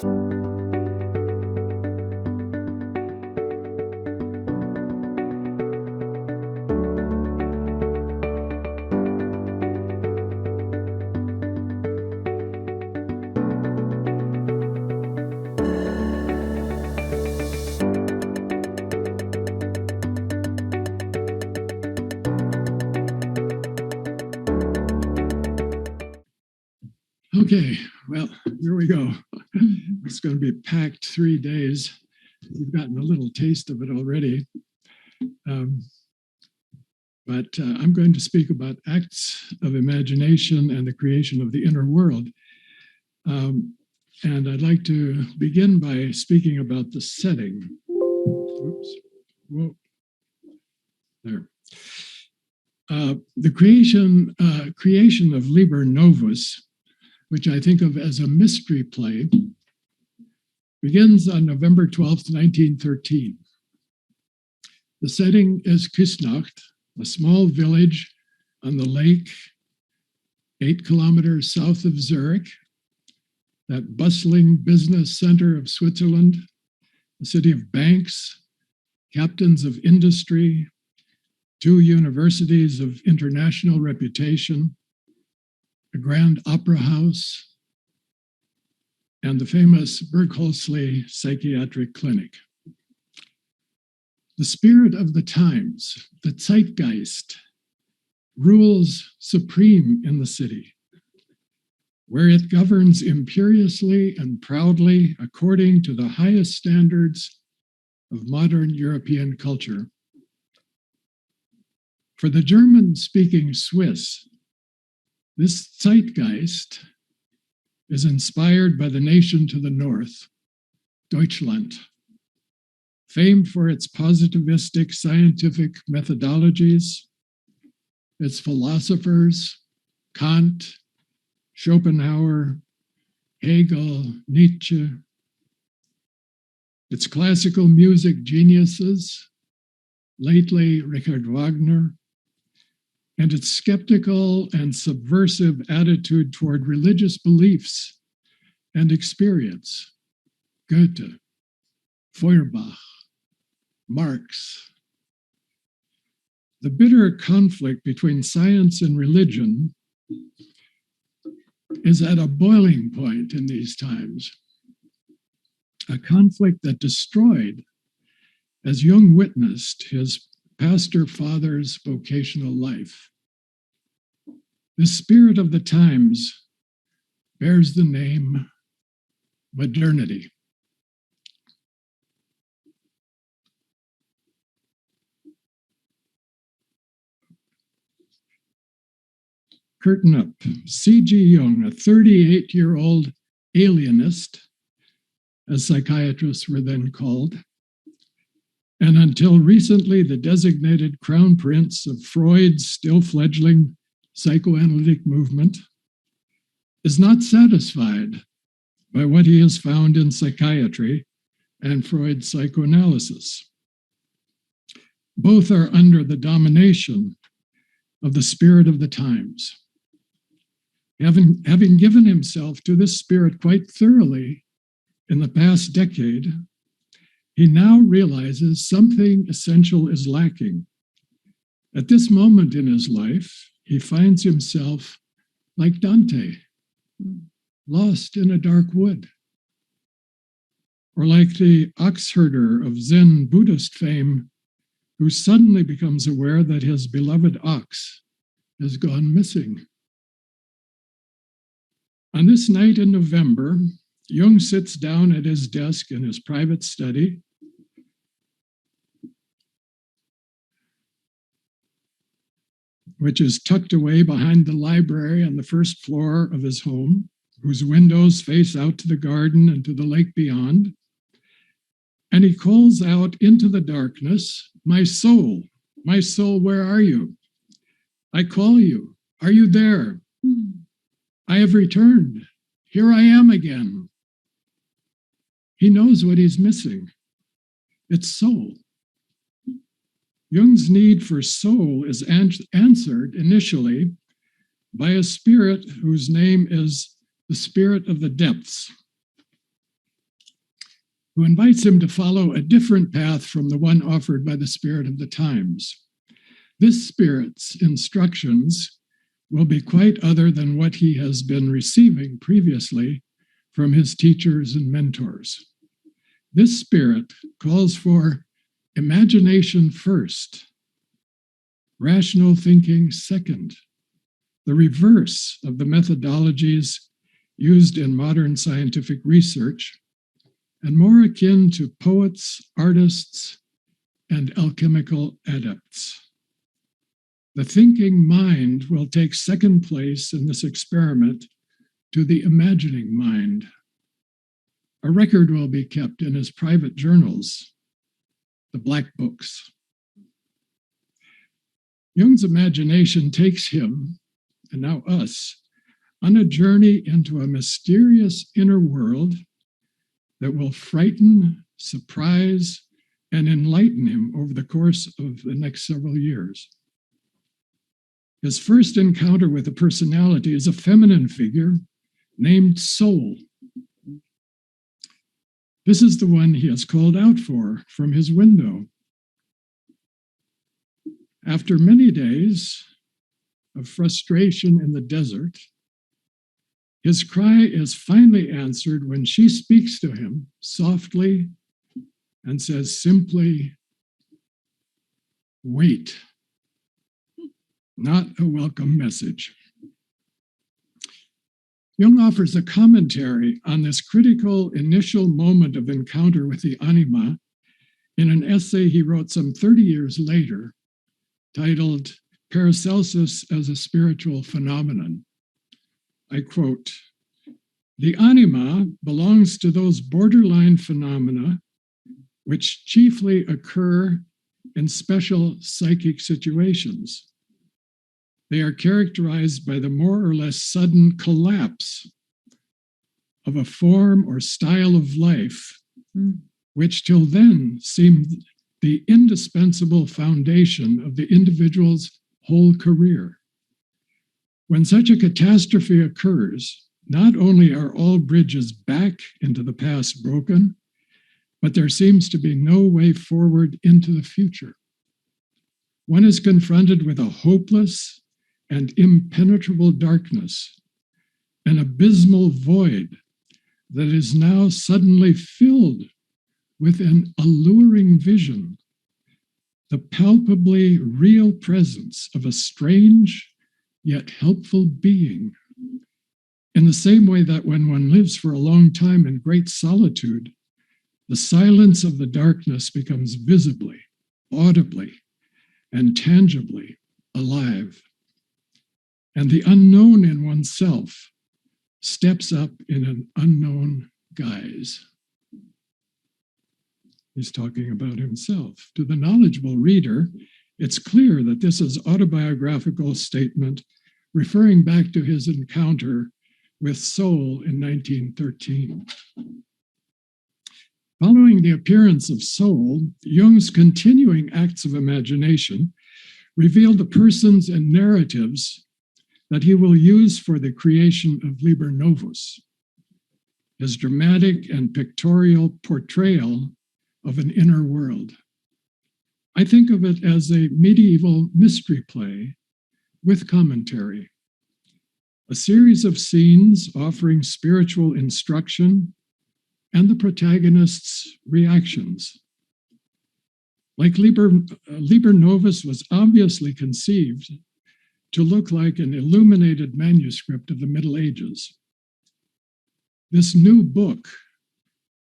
Okay, well, here we go. It's going to be packed 3 days. You've gotten a little taste of it already. But I'm going to speak about acts of imagination and the creation of the inner world. And I'd like to begin by speaking about the setting. Oops, whoa, there. The creation of Liber Novus, which I think of as a mystery play, begins on November 12th, 1913. The setting is Küsnacht, a small village on the lake, 8 kilometers south of Zurich, that bustling business center of Switzerland, a city of banks, captains of industry, 2 universities of international reputation, a grand opera house, and the famous Bergholzli Psychiatric Clinic. The spirit of the times, the Zeitgeist, rules supreme in the city, where it governs imperiously and proudly according to the highest standards of modern European culture. For the German-speaking Swiss, this Zeitgeist is inspired by the nation to the north, Deutschland, famed for its positivistic scientific methodologies, its philosophers, Kant, Schopenhauer, Hegel, Nietzsche, its classical music geniuses, lately Richard Wagner, and its skeptical and subversive attitude toward religious beliefs and experience, Goethe, Feuerbach, Marx. The bitter conflict between science and religion is at a boiling point in these times, a conflict that destroyed, as Jung witnessed, his pastor father's vocational life. The spirit of the times bears the name modernity. Curtain up. C.G. Jung, a 38-year-old alienist, as psychiatrists were then called, and until recently the designated crown prince of Freud's still fledgling psychoanalytic movement, is not satisfied by what he has found in psychiatry and Freud's psychoanalysis. Both are under the domination of the spirit of the times. Having given himself to this spirit quite thoroughly in the past decade, he now realizes something essential is lacking. At this moment in his life, he finds himself like Dante, lost in a dark wood, or like the ox herder of Zen Buddhist fame, who suddenly becomes aware that his beloved ox has gone missing. On this night in November, Jung sits down at his desk in his private study, which is tucked away behind the library on the first floor of his home, whose windows face out to the garden and to the lake beyond. And he calls out into the darkness, my soul, where are you? I call you. Are you there? I have returned. Here I am again. He knows what he's missing. It's soul. Jung's need for soul is answered initially by a spirit whose name is the spirit of the depths. who invites him to follow a different path from the one offered by the spirit of the times. This spirit's instructions will be quite other than what he has been receiving previously from his teachers and mentors. This spirit calls for imagination first, rational thinking second, the reverse of the methodologies used in modern scientific research, and more akin to poets, artists, and alchemical adepts. The thinking mind will take second place in this experiment to the imagining mind. A record will be kept in his private journals, the black books. Jung's imagination takes him, and now us, on a journey into a mysterious inner world that will frighten, surprise, and enlighten him over the course of the next several years. His first encounter with a personality is a feminine figure named Soul. This is the one he has called out for from his window. After many days of frustration in the desert, his cry is finally answered when she speaks to him softly and says simply, "Wait." Not a welcome message. Jung offers a commentary on this critical initial moment of encounter with the anima in an essay he wrote some 30 years later, titled Paracelsus as a Spiritual Phenomenon. I quote, "The anima belongs to those borderline phenomena which chiefly occur in special psychic situations. They are characterized by the more or less sudden collapse of a form or style of life, which till then seemed the indispensable foundation of the individual's whole career. When such a catastrophe occurs, not only are all bridges back into the past broken, but there seems to be no way forward into the future. One is confronted with a hopeless and impenetrable darkness, an abysmal void that is now suddenly filled with an alluring vision, the palpably real presence of a strange yet helpful being. In the same way that when one lives for a long time in great solitude, the silence of the darkness becomes visibly, audibly, and tangibly alive. And the unknown in oneself steps up in an unknown guise." He's talking about himself. To the knowledgeable reader, it's clear that this is autobiographical statement referring back to his encounter with Soul in 1913. Following the appearance of Soul, Jung's continuing acts of imagination reveal the persons and narratives that he will use for the creation of Liber Novus, his dramatic and pictorial portrayal of an inner world. I think of it as a medieval mystery play with commentary, a series of scenes offering spiritual instruction and the protagonist's reactions. Like Liber Novus was obviously conceived to look like an illuminated manuscript of the Middle Ages. This new book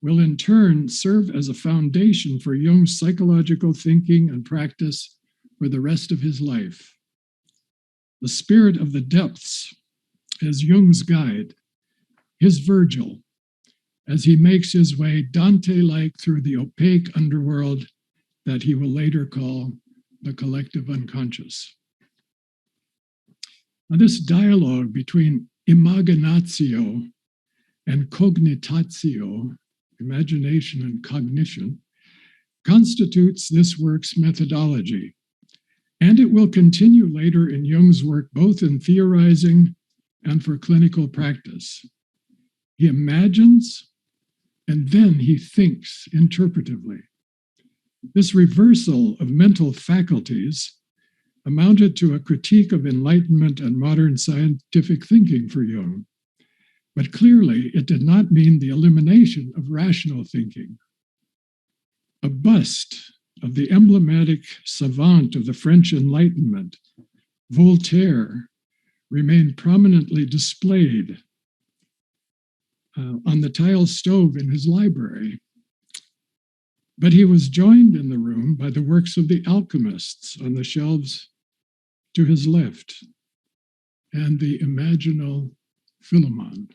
will in turn serve as a foundation for Jung's psychological thinking and practice for the rest of his life. The spirit of the depths is Jung's guide, his Virgil, as he makes his way Dante-like through the opaque underworld that he will later call the collective unconscious. Now, this dialogue between imaginatio and cognitatio, imagination and cognition, constitutes this work's methodology, and it will continue later in Jung's work, both in theorizing and for clinical practice. He imagines, and then he thinks interpretively. This reversal of mental faculties amounted to a critique of Enlightenment and modern scientific thinking for Jung. But clearly, it did not mean the elimination of rational thinking. A bust of the emblematic savant of the French Enlightenment, Voltaire, remained prominently displayed on the tile stove in his library. But he was joined in the room by the works of the alchemists on the shelves to his left and the imaginal Philemon.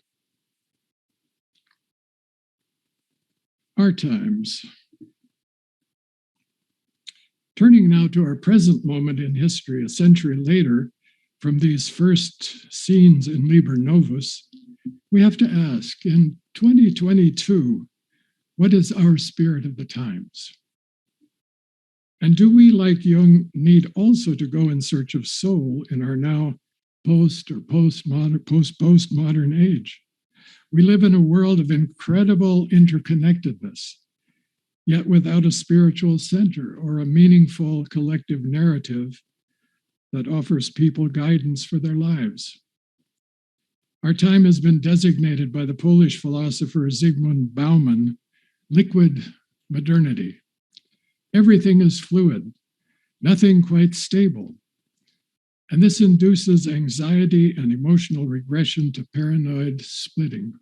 Our times. Turning now to our present moment in history, a century later, from these first scenes in Liber Novus, we have to ask, in 2022, what is our spirit of the times? And do we, like Jung, need also to go in search of soul in our now postmodern age? We live in a world of incredible interconnectedness, yet without a spiritual center or a meaningful collective narrative that offers people guidance for their lives. Our time has been designated by the Polish philosopher Zygmunt Bauman liquid modernity. Everything is fluid, nothing quite stable. And this induces anxiety and emotional regression to paranoid splitting.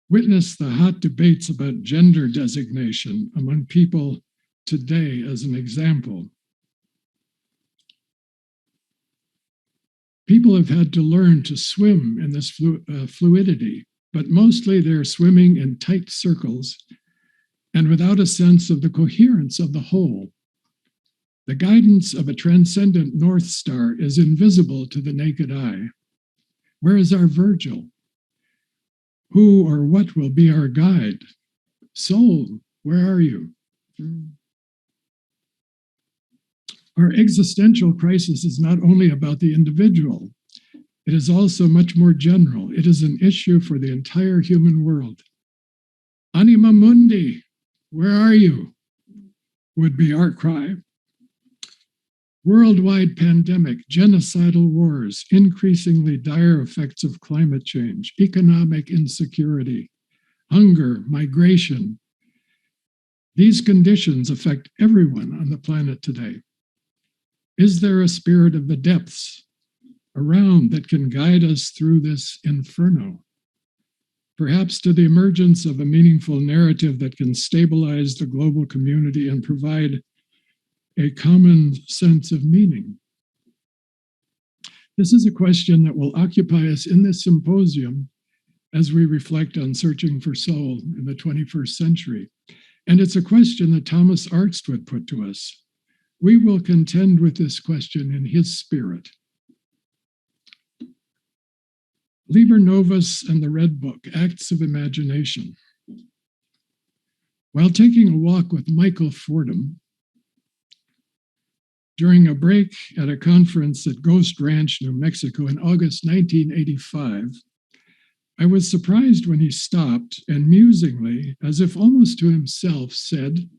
Witness the hot debates about gender designation among people today as an example. People have had to learn to swim in this fluidity, but mostly they're swimming in tight circles and without a sense of the coherence of the whole. The guidance of a transcendent North Star is invisible to the naked eye. Where is our Virgil? Who or what will be our guide? Soul, where are you? Our existential crisis is not only about the individual, it is also much more general. It is an issue for the entire human world. Anima mundi, where are you? Would be our cry. Worldwide pandemic, genocidal wars, increasingly dire effects of climate change, economic insecurity, hunger, migration. These conditions affect everyone on the planet today. Is there a spirit of the depths around that can guide us through this inferno? Perhaps to the emergence of a meaningful narrative that can stabilize the global community and provide a common sense of meaning. This is a question that will occupy us in this symposium as we reflect on searching for soul in the 21st century. And it's a question that Thomas Artstwood put to us. We will contend with this question in his spirit. Liber Novus and the Red Book, Acts of Imagination. While taking a walk with Michael Fordham, during a break at a conference at Ghost Ranch, New Mexico in August 1985, I was surprised when he stopped and musingly, as if almost to himself, said,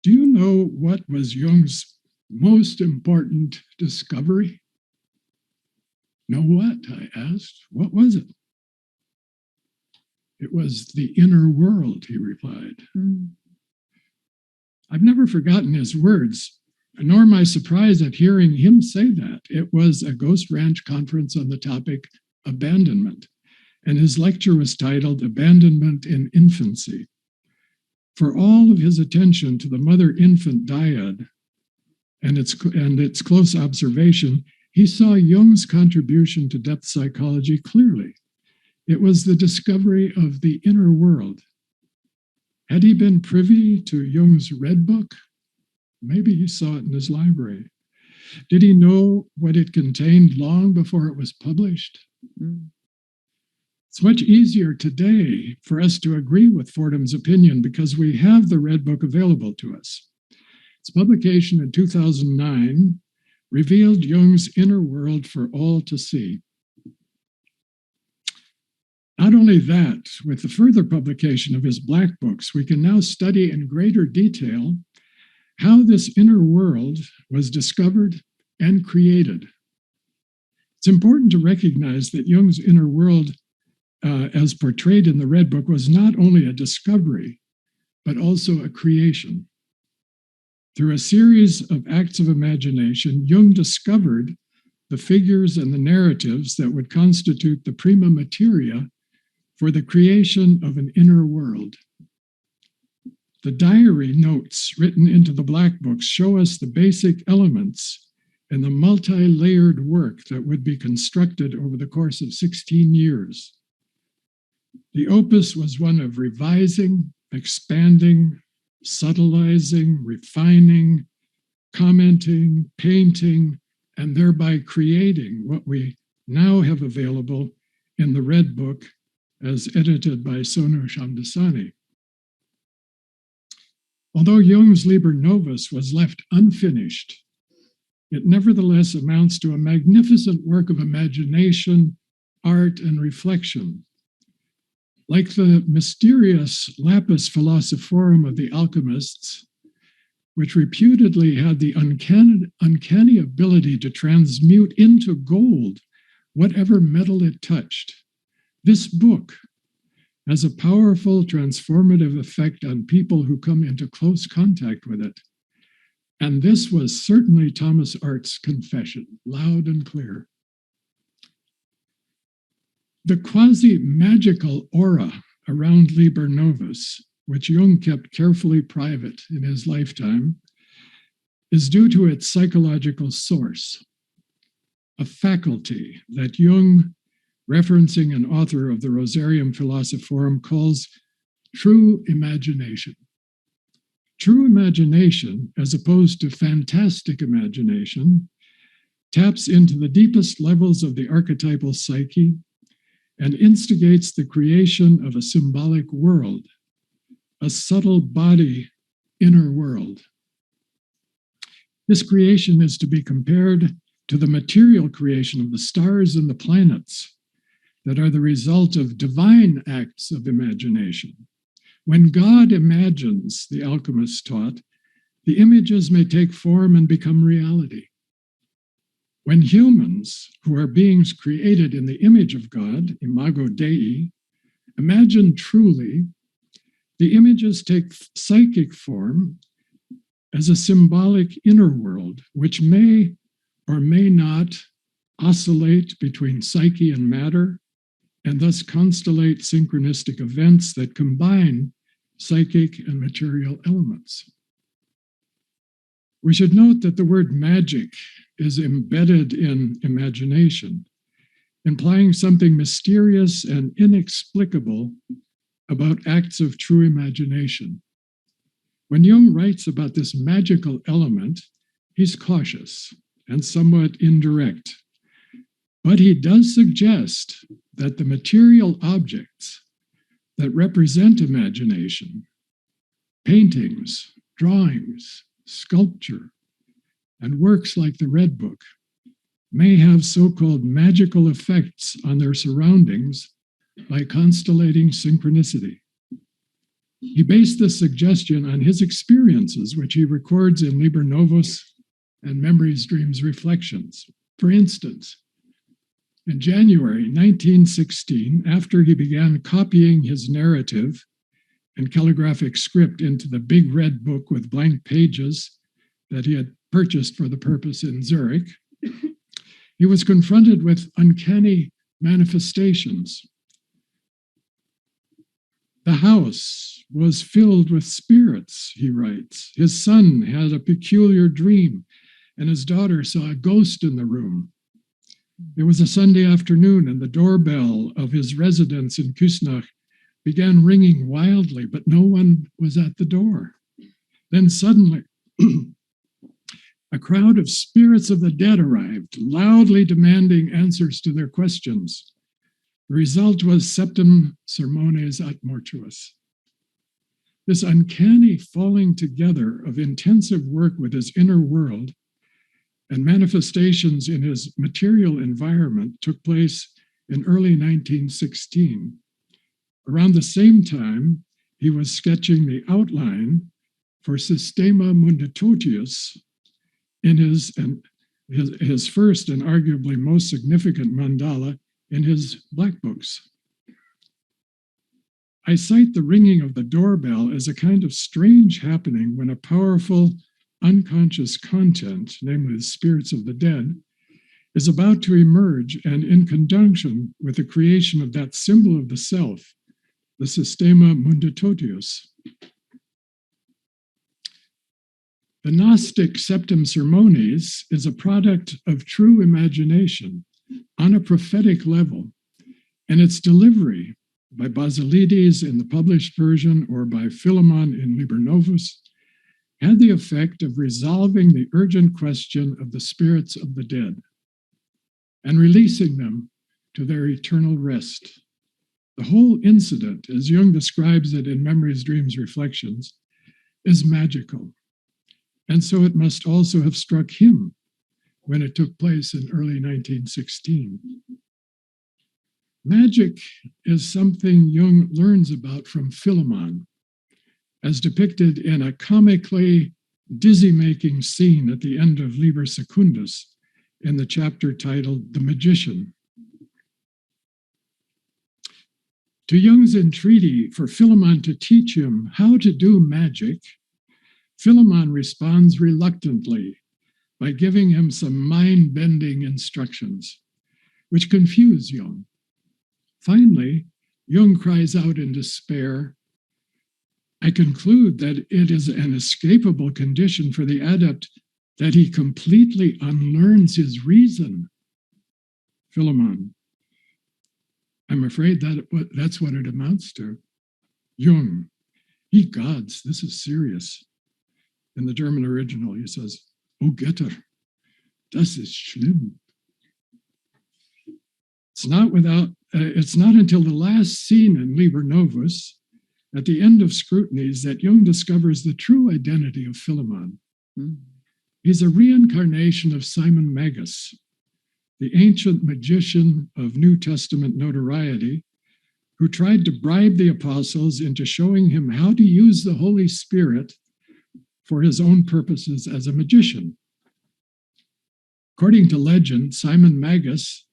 "Do you know what was Jung's most important discovery?" "Know what?" I asked. "What was it?" "It was the inner world," he replied. I've never forgotten his words, nor am I surprised at hearing him say that. It was a Ghost Ranch conference on the topic abandonment, and his lecture was titled Abandonment in Infancy. For all of his attention to the mother-infant dyad and its close observation, he saw Jung's contribution to depth psychology clearly. It was the discovery of the inner world. Had he been privy to Jung's Red Book? Maybe he saw it in his library. Did he know what it contained long before it was published? It's much easier today for us to agree with Fordham's opinion because we have the Red Book available to us. Its publication in 2009 revealed Jung's inner world for all to see. Not only that, with the further publication of his Black Books, we can now study in greater detail how this inner world was discovered and created. It's important to recognize that Jung's inner world, as portrayed in the Red Book, was not only a discovery, but also a creation. Through a series of acts of imagination, Jung discovered the figures and the narratives that would constitute the prima materia for the creation of an inner world. The diary notes written into the Black Books show us the basic elements in the multi-layered work that would be constructed over the course of 16 years. The opus was one of revising, expanding, subtilizing, refining, commenting, painting, and thereby creating what we now have available in the Red Book as edited by Sonu Shamdasani. Although Jung's Liber Novus was left unfinished, it nevertheless amounts to a magnificent work of imagination, art, and reflection. Like the mysterious lapis philosophorum of the alchemists, which reputedly had the uncanny ability to transmute into gold whatever metal it touched, this book has a powerful transformative effect on people who come into close contact with it. And this was certainly Thomas Art's confession, loud and clear. The quasi-magical aura around Liber Novus, which Jung kept carefully private in his lifetime, is due to its psychological source, a faculty that Jung, referencing an author of the Rosarium Philosophorum, calls true imagination. True imagination, as opposed to fantastic imagination, taps into the deepest levels of the archetypal psyche and instigates the creation of a symbolic world, a subtle body inner world. This creation is to be compared to the material creation of the stars and the planets that are the result of divine acts of imagination. When God imagines, the alchemists taught, the images may take form and become reality. When humans, who are beings created in the image of God, imago Dei, imagine truly, the images take psychic form as a symbolic inner world, which may or may not oscillate between psyche and matter, and thus constellate synchronistic events that combine psychic and material elements. We should note that the word magic is embedded in imagination, implying something mysterious and inexplicable about acts of true imagination. When Jung writes about this magical element, he's cautious and somewhat indirect, but he does suggest that the material objects that represent imagination, paintings, drawings, sculpture, and works like the Red Book, may have so-called magical effects on their surroundings by constellating synchronicity. He based this suggestion on his experiences, which he records in Liber Novus and Memories, Dreams, Reflections. For instance, in January 1916, after he began copying his narrative in calligraphic script into the big Red Book with blank pages that he had purchased for the purpose in Zurich, he was confronted with uncanny manifestations. The house was filled with spirits, he writes. His son had a peculiar dream, and his daughter saw a ghost in the room. It was a Sunday afternoon, and the doorbell of his residence in Küsnacht began ringing wildly, but no one was at the door. Then suddenly, a crowd of spirits of the dead arrived, loudly demanding answers to their questions. The result was septem sermones ad mortuis. This uncanny falling together of intensive work with his inner world and manifestations in his material environment took place in early 1916, Around the same time, he was sketching the outline for Systema Mundatotius in his first and arguably most significant mandala in his black books. I cite the ringing of the doorbell as a kind of strange happening when a powerful unconscious content, namely the spirits of the dead, is about to emerge, and in conjunction with the creation of that symbol of the self, the Systema Mundatotius. The Gnostic Septem Sermones is a product of true imagination on a prophetic level, and its delivery by Basilides in the published version or by Philemon in Liber Novus had the effect of resolving the urgent question of the spirits of the dead and releasing them to their eternal rest. The whole incident, as Jung describes it in Memories, Dreams, Reflections, is magical. And so it must also have struck him when it took place in early 1916. Magic is something Jung learns about from Philemon, as depicted in a comically dizzy-making scene at the end of Liber Secundus in the chapter titled The Magician. To Jung's entreaty for Philemon to teach him how to do magic, Philemon responds reluctantly by giving him some mind-bending instructions, which confuse Jung. Finally, Jung cries out in despair, "I conclude that it is an escapable condition for the adept that he completely unlearns his reason." Philemon, I'm afraid that's what it amounts to. Jung, ye gods, this is serious. In the German original, he says, "O Götter, das ist schlimm." It's not until the last scene in Liber Novus, at the end of scrutinies, that Jung discovers the true identity of Philemon. He's a reincarnation of Simon Magus, the ancient magician of New Testament notoriety, who tried to bribe the apostles into showing him how to use the Holy Spirit for his own purposes as a magician. According to legend, Simon Magus,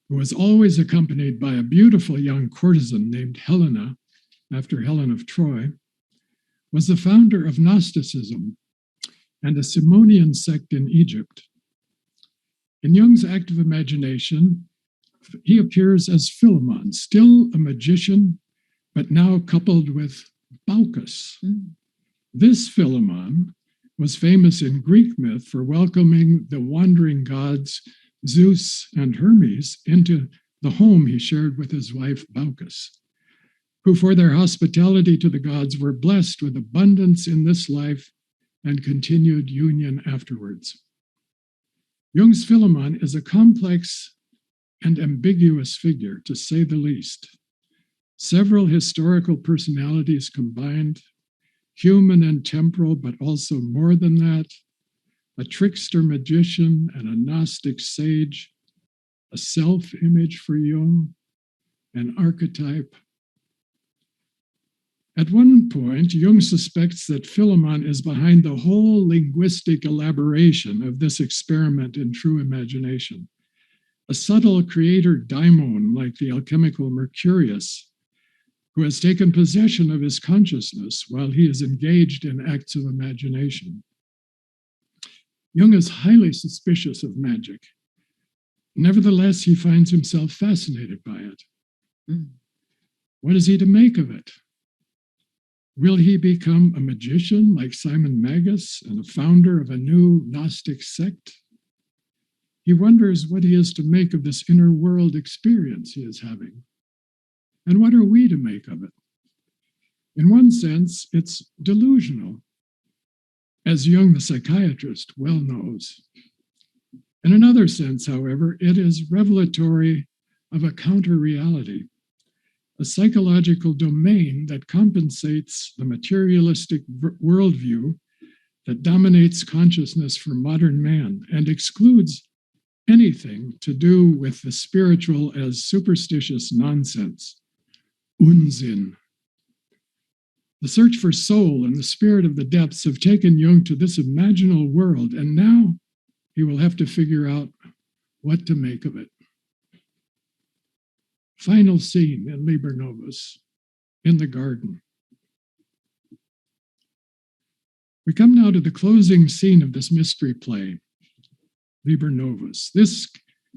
who was always accompanied by a beautiful young courtesan named Helena, after Helen of Troy, was the founder of Gnosticism and a Simonian sect in Egypt. In Jung's active imagination, he appears as Philemon, still a magician, but now coupled with Baucis. This Philemon was famous in Greek myth for welcoming the wandering gods Zeus and Hermes into the home he shared with his wife Baucis, who for their hospitality to the gods were blessed with abundance in this life and continued union afterwards. Jung's Philemon is a complex and ambiguous figure, to say the least. Several historical personalities combined, human and temporal, but also more than that, a trickster magician and a Gnostic sage, a self-image for Jung, an archetype. At one point, Jung suspects that Philemon is behind the whole linguistic elaboration of this experiment in true imagination, a subtle creator daimon like the alchemical Mercurius, who has taken possession of his consciousness while he is engaged in acts of imagination. Jung is highly suspicious of magic. Nevertheless, he finds himself fascinated by it. What is he to make of it? Will he become a magician like Simon Magus and a founder of a new Gnostic sect? He wonders what he is to make of this inner world experience he is having. And what are we to make of it? In one sense, it's delusional, as Jung the psychiatrist well knows. In another sense, however, it is revelatory of a counter-reality, a psychological domain that compensates the materialistic worldview that dominates consciousness for modern man and excludes anything to do with the spiritual as superstitious nonsense Unsinn. The search for soul and the spirit of the depths have taken Jung to this imaginal world, and now he will have to figure out what to make of it. Final scene in Liber Novus, in the garden. We come now to the closing scene of this mystery play, Liber Novus. This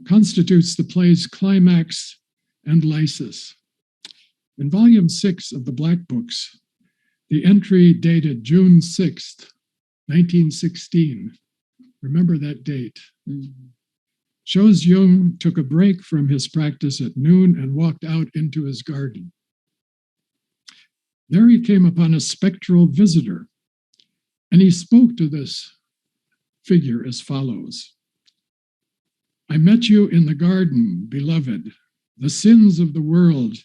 constitutes the play's climax and lysis. In volume 6 of the Black Books, the entry dated June 6th, 1916, remember that date, shows Jung took a break from his practice at noon and walked out into his garden. There he came upon a spectral visitor, and he spoke to this figure as follows. I met you in the garden, beloved. The sins of the world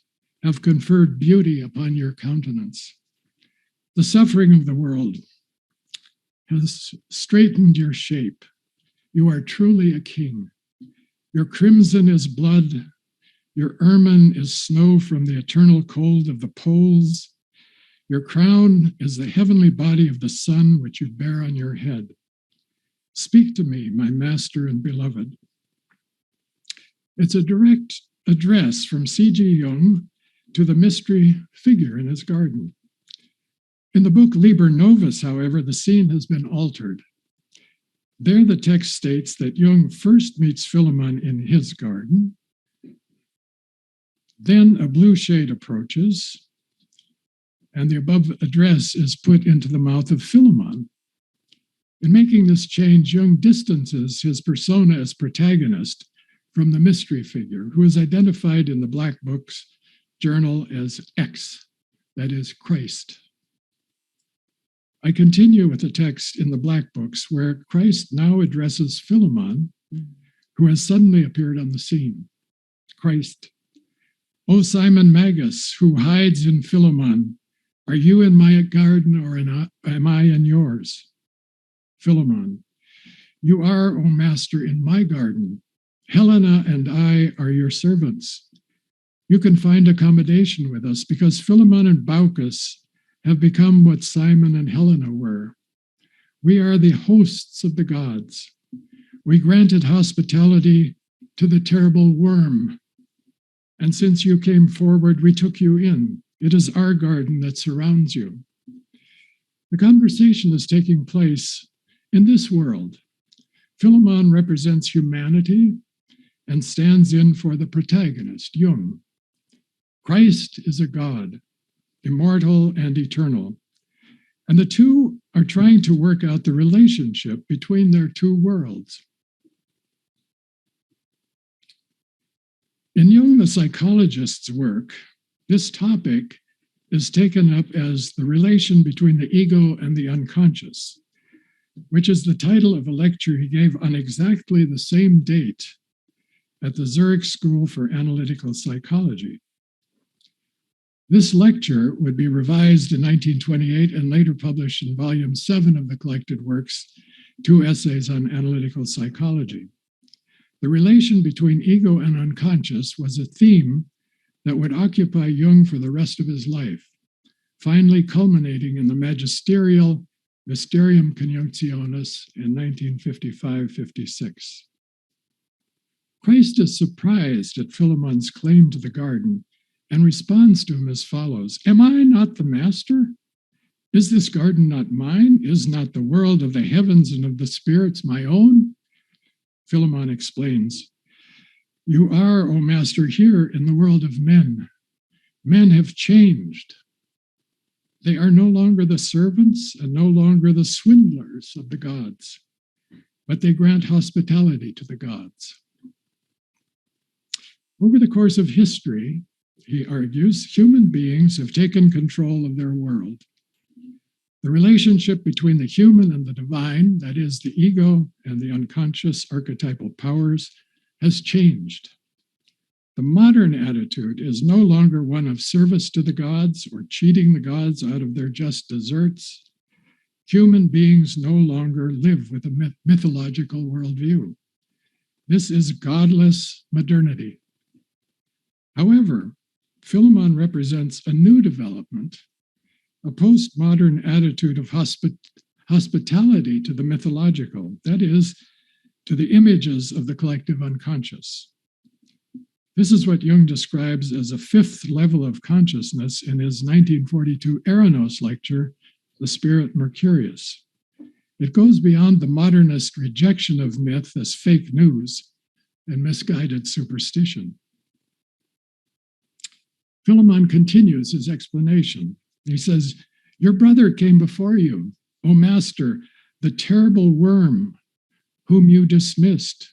have conferred beauty upon your countenance. The suffering of the world has straightened your shape. You are truly a king. Your crimson is blood. Your ermine is snow from the eternal cold of the poles. Your crown is the heavenly body of the sun, which you bear on your head. Speak to me, my master and beloved. It's a direct address from C.G. Jung to the mystery figure in his garden. In the book Liber Novus, however, the scene has been altered. There the text states that Jung first meets Philemon in his garden. Then a blue shade approaches, and the above address is put into the mouth of Philemon. In making this change, Jung distances his persona as protagonist from the mystery figure, who is identified in the Black Book's journal as X, that is, Christ. I continue with the text in the Black Books, where Christ now addresses Philemon, who has suddenly appeared on the scene. Christ, O Simon Magus, who hides in Philemon, are you in my garden or am I in yours? Philemon, you are, O Master, in my garden. Helena and I are your servants. You can find accommodation with us because Philemon and Baucis have become what Simon and Helena were. We are the hosts of the gods. We granted hospitality to the terrible worm. And since you came forward, we took you in. It is our garden that surrounds you. The conversation is taking place in this world. Philemon represents humanity and stands in for the protagonist, Jung. Christ is a god, immortal and eternal. And the two are trying to work out the relationship between their two worlds. In Jung, the psychologist's work, this topic is taken up as the relation between the ego and the unconscious, which is the title of a lecture he gave on exactly the same date at the Zurich School for Analytical Psychology. This lecture would be revised in 1928 and later published in volume 7 of the collected works, 2 essays on analytical psychology. The relation between ego and unconscious was a theme that would occupy Jung for the rest of his life, finally culminating in the magisterial Mysterium Conjunctionis in 1955-56. Christ is surprised at Philemon's claim to the garden and responds to him as follows. Am I not the master? Is this garden not mine? Is not the world of the heavens and of the spirits my own? Philemon explains, you are, O master, here in the world of men. Men have changed. They are no longer the servants and no longer the swindlers of the gods, but they grant hospitality to the gods. Over the course of history, he argues, human beings have taken control of their world. The relationship between the human and the divine, that is, the ego and the unconscious archetypal powers, has changed. The modern attitude is no longer one of service to the gods or cheating the gods out of their just deserts. Human beings no longer live with a mythological worldview. This is godless modernity. However, Philemon represents a new development, a postmodern attitude of hospitality to the mythological, that is, to the images of the collective unconscious. This is what Jung describes as a fifth level of consciousness in his 1942 Eranos lecture, The Spirit Mercurius. It goes beyond the modernist rejection of myth as fake news and misguided superstition. Philemon continues his explanation. He says, "Your brother came before you, O master, the terrible worm whom you dismissed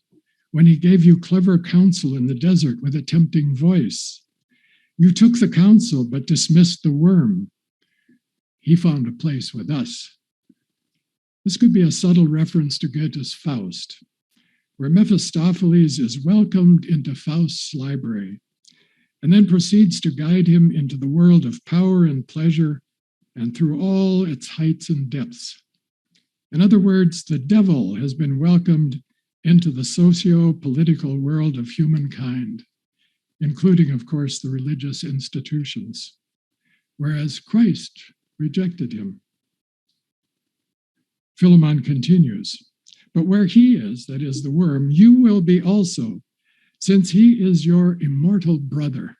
when he gave you clever counsel in the desert with a tempting voice. You took the counsel but dismissed the worm. He found a place with us." This could be a subtle reference to Goethe's Faust, where Mephistopheles is welcomed into Faust's library and then proceeds to guide him into the world of power and pleasure and through all its heights and depths. In other words, the devil has been welcomed into the socio-political world of humankind, including, of course, the religious institutions, whereas Christ rejected him. Philemon continues, "But where he is, that is the worm, you will be also, since he is your immortal brother.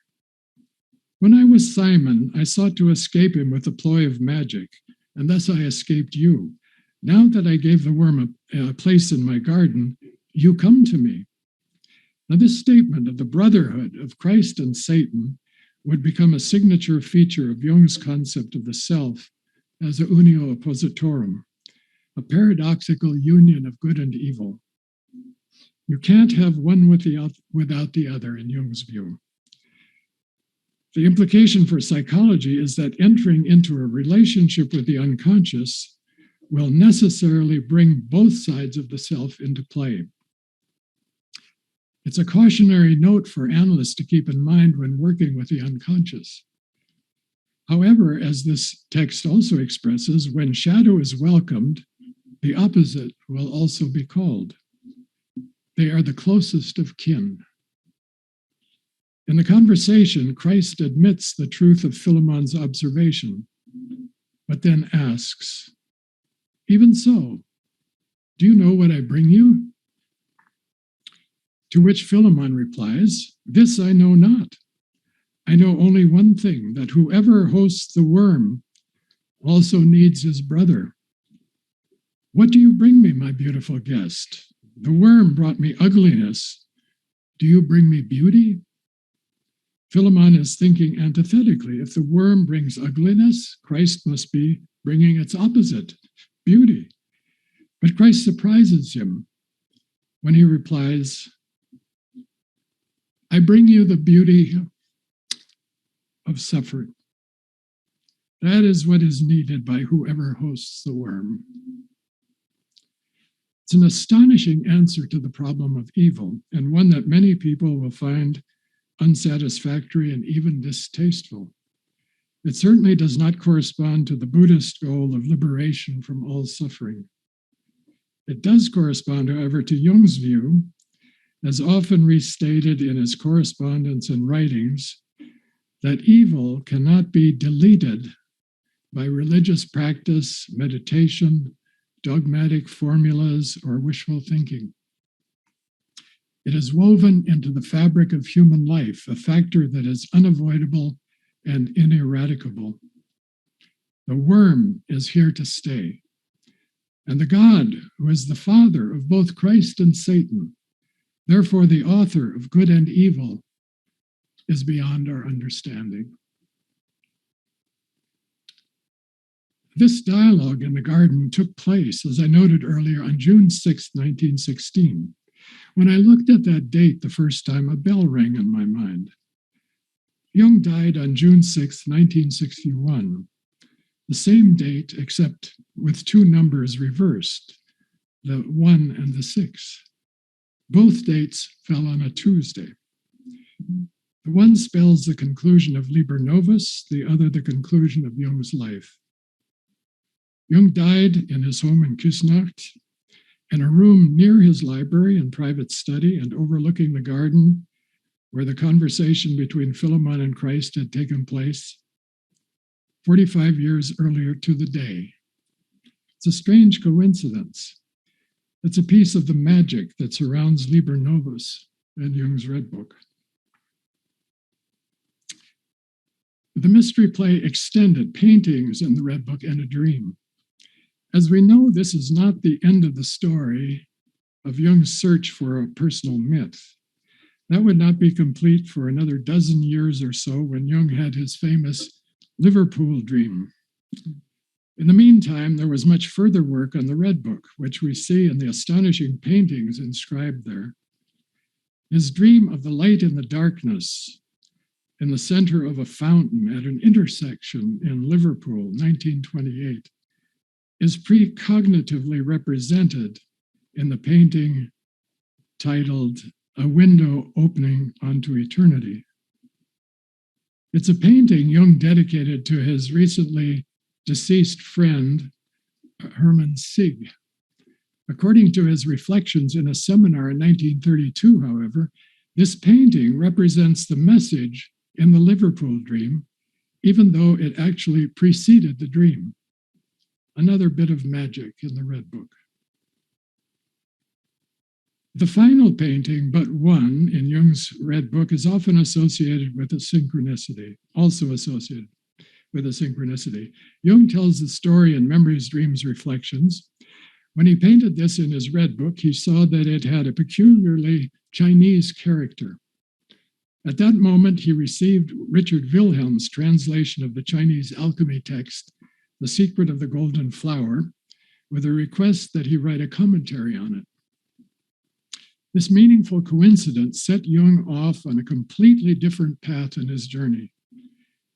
When I was Simon, I sought to escape him with a ploy of magic, and thus I escaped you. Now that I gave the worm a place in my garden, you come to me." Now, this statement of the brotherhood of Christ and Satan would become a signature feature of Jung's concept of the self as a unio oppositorum, a paradoxical union of good and evil. You can't have one without the other in Jung's view. The implication for psychology is that entering into a relationship with the unconscious will necessarily bring both sides of the self into play. It's a cautionary note for analysts to keep in mind when working with the unconscious. However, as this text also expresses, when shadow is welcomed, the opposite will also be called. They are the closest of kin. In the conversation, Christ admits the truth of Philemon's observation, but then asks, "Even so, do you know what I bring you?" To which Philemon replies, "This I know not. I know only one thing, that whoever hosts the worm also needs his brother. What do you bring me, my beautiful guest? The worm brought me ugliness. Do you bring me beauty?" Philemon is thinking antithetically. If the worm brings ugliness, Christ must be bringing its opposite, beauty. But Christ surprises him when he replies, "I bring you the beauty of suffering. That is what is needed by whoever hosts the worm." It's an astonishing answer to the problem of evil, and one that many people will find unsatisfactory and even distasteful. It certainly does not correspond to the Buddhist goal of liberation from all suffering. It does correspond, however, to Jung's view, as often restated in his correspondence and writings, that evil cannot be deleted by religious practice, meditation, dogmatic formulas, or wishful thinking. It is woven into the fabric of human life, a factor that is unavoidable and ineradicable. The worm is here to stay. And the God, who is the Father of both Christ and Satan, therefore the author of good and evil, is beyond our understanding. This dialogue in the garden took place, as I noted earlier, on June 6, 1916. When I looked at that date the first time, a bell rang in my mind. Jung died on June 6, 1961, the same date except with two numbers reversed, the 1 and the 6. Both dates fell on a Tuesday. The one spells the conclusion of Liber Novus, the other the conclusion of Jung's life. Jung died in his home in Küsnacht, in a room near his library and private study and overlooking the garden, where the conversation between Philemon and Christ had taken place 45 years earlier to the day. It's a strange coincidence. It's a piece of the magic that surrounds Liber Novus and Jung's Red Book. The mystery play extended paintings in the Red Book and a dream. As we know, this is not the end of the story of Jung's search for a personal myth. That would not be complete for another dozen years or so when Jung had his famous Liverpool dream. In the meantime, there was much further work on the Red Book, which we see in the astonishing paintings inscribed there. His dream of the light in the darkness in the center of a fountain at an intersection in Liverpool, 1928, is precognitively represented in the painting titled A Window Opening onto Eternity. It's a painting Jung dedicated to his recently deceased friend, Hermann Sigg. According to his reflections in a seminar in 1932, however, this painting represents the message in the Liverpool dream, even though it actually preceded the dream. Another bit of magic in the Red Book. The final painting, but one, in Jung's Red Book is often associated with a synchronicity, Jung tells the story in Memories, Dreams, Reflections. When he painted this in his Red Book, he saw that it had a peculiarly Chinese character. At that moment, he received Richard Wilhelm's translation of the Chinese alchemy text, The Secret of the Golden Flower, with a request that he write a commentary on it. This meaningful coincidence set Jung off on a completely different path in his journey,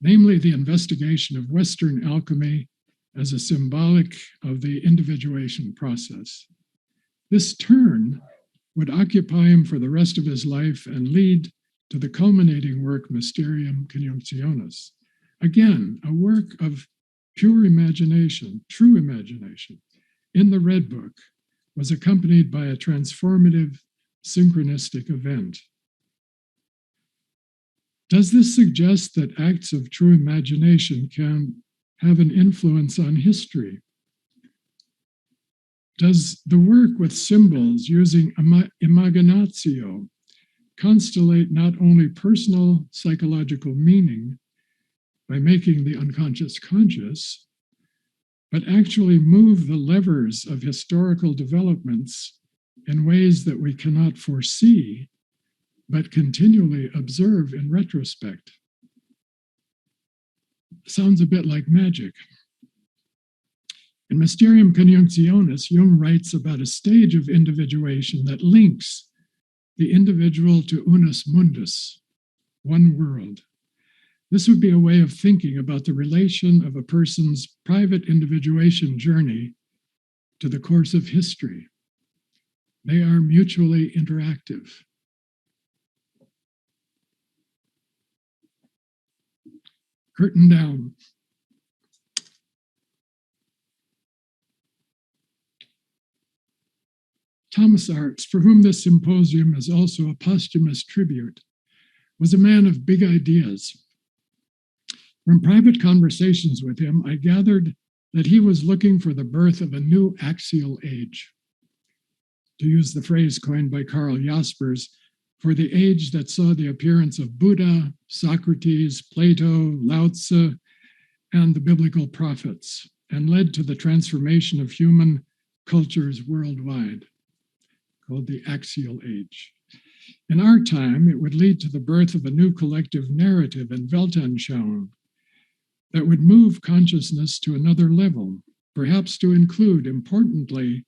namely the investigation of Western alchemy as a symbolic of the individuation process. This turn would occupy him for the rest of his life and lead to the culminating work Mysterium Conjunctionis. Again, a work of pure imagination, true imagination, in the Red Book was accompanied by a transformative synchronistic event. Does this suggest that acts of true imagination can have an influence on history? Does the work with symbols using imaginatio constellate not only personal psychological meaning by making the unconscious conscious, but actually move the levers of historical developments in ways that we cannot foresee, but continually observe in retrospect? Sounds a bit like magic. In Mysterium Conjunctionis, Jung writes about a stage of individuation that links the individual to unus mundus, one world. This would be a way of thinking about the relation of a person's private individuation journey to the course of history. They are mutually interactive. Curtain down. Thomas Arts, for whom this symposium is also a posthumous tribute, was a man of big ideas. From private conversations with him, I gathered that he was looking for the birth of a new axial age. To use the phrase coined by Karl Jaspers, for the age that saw the appearance of Buddha, Socrates, Plato, Lao Tzu, and the biblical prophets, and led to the transformation of human cultures worldwide, called the axial age. In our time, it would lead to the birth of a new collective narrative in Weltanschauung that would move consciousness to another level, perhaps to include, importantly,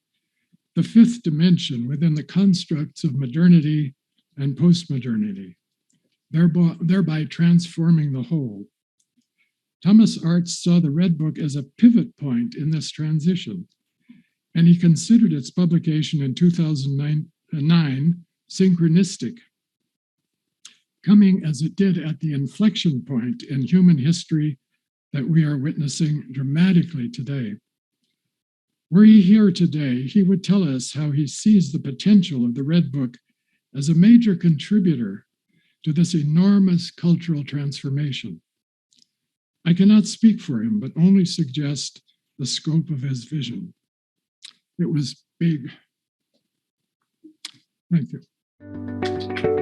the fifth dimension within the constructs of modernity and postmodernity, thereby transforming the whole. Thomas Arts saw the Red Book as a pivot point in this transition, and he considered its publication in 2009 synchronistic, coming as it did at the inflection point in human history that we are witnessing dramatically today. Were he here today, he would tell us how he sees the potential of the Red Book as a major contributor to this enormous cultural transformation. I cannot speak for him, but only suggest the scope of his vision. It was big. Thank you.